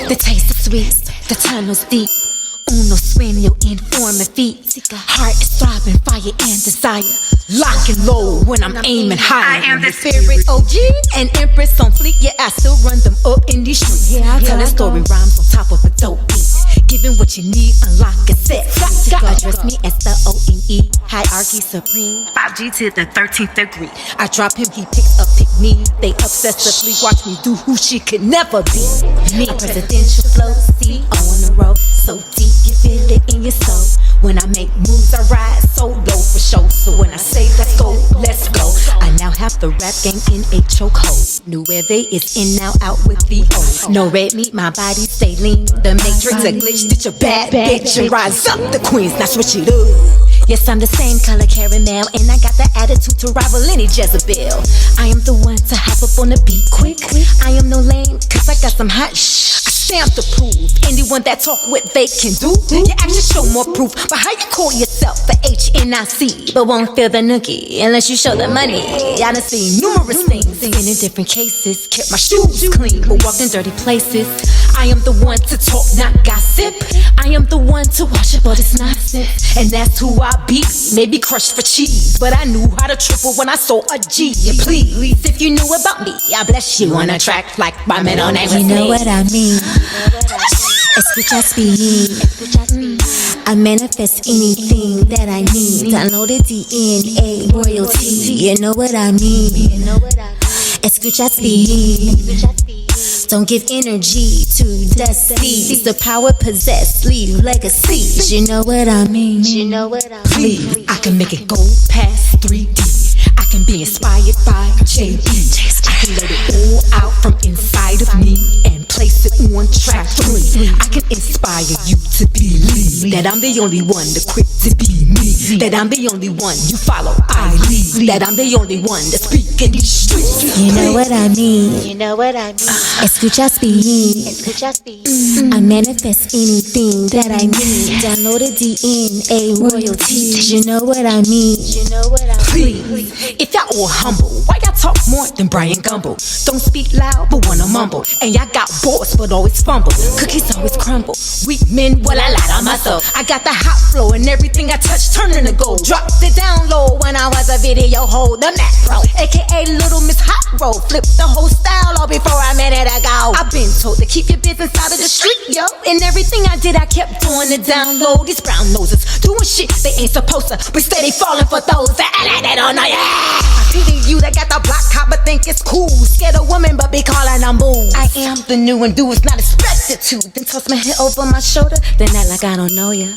The taste is sweet, the tunnel's deep. Uno sueño in form of feet. Heart is throbbing, fire and desire. Lock and low when I'm aiming high. I am the spirit OG and Empress on fleek. Yeah, I still run them up in these streets. Telling story rhymes on top of a dope beat. Giving what you need, unlock a set. Address me as the O-N-E. Hierarchy supreme. 5G to the 13th degree. I drop him, he picks up, pick me. They obsessively watch me do who she could never be. Me, a presidential flow, see on the road. So deep, you feel it in your soul. When I make moves, I ride solo for show. So when I say let's go, let's go. I now have the rap game in a chokehold. Nueve is in now, out with VO. No red meat, my body stay lean. The matrix a glitch, stitch a bad bitch and rise up the queens. That's what you do. Yes, I'm the same color caramel, and I got the attitude to rival any Jezebel. I am the one to hop up on the beat quick. I am no lame, cause I got some hot shh. I stamp to prove anyone that talk what they can do. Your actions show more proof, but how you call yourself the HNIC, but won't feel the nookie unless you show the money. I done seen numerous things in different cases. Kept my shoes clean, but walked in dirty places. I am the one to talk, not gossip. I am the one to wash up all this nonsense, and that's who I be. Maybe crushed for cheese, but I knew how to triple when I saw a G. And please, if you knew about me, I bless you on a track like my middle name was. You know what I mean? Escuchas bien. I manifest anything that I need. Download the DNA royalty. You know what I mean? Escuchas bien. Don't give energy to deceive. The power possessed, leave legacies. You know what I mean? Please, I can make it go past 3D. I can be inspired by JB. I can let it all out from inside of me and place it on track 3. I can inspire you to believe that I'm the only one to quit to be me. That I'm the only one you follow, I lead. That I'm the only one that speak in these streets. You know what I mean? Escuchas bien. I manifest anything that I need. Download the DNA royalty. You know what I mean? Please, if y'all all humble, why y'all talk more than Brian Gumble? Don't speak loud, but wanna mumble. And y'all got boards, but always fumble. Cookies always crumble. Weak men, well, I lied on myself. I got the hot flow, and everything I touch turning to gold. Dropped it down low when I was a video hold the macro, aka Little Miss Hot Roll. Flipped the whole style all before I met it ago. I've been told to keep your business out of the street, yo. And everything I did, I kept doing the down low. These brown noses doing shit they ain't supposed to, but steady falling for those that act like they don't know, yeah. I pity you that got the block hot but think it's cool. Scared of women but be calling them moves. I am the new and do is not expected to. Then toss my head over my shoulder, then act like I don't know ya.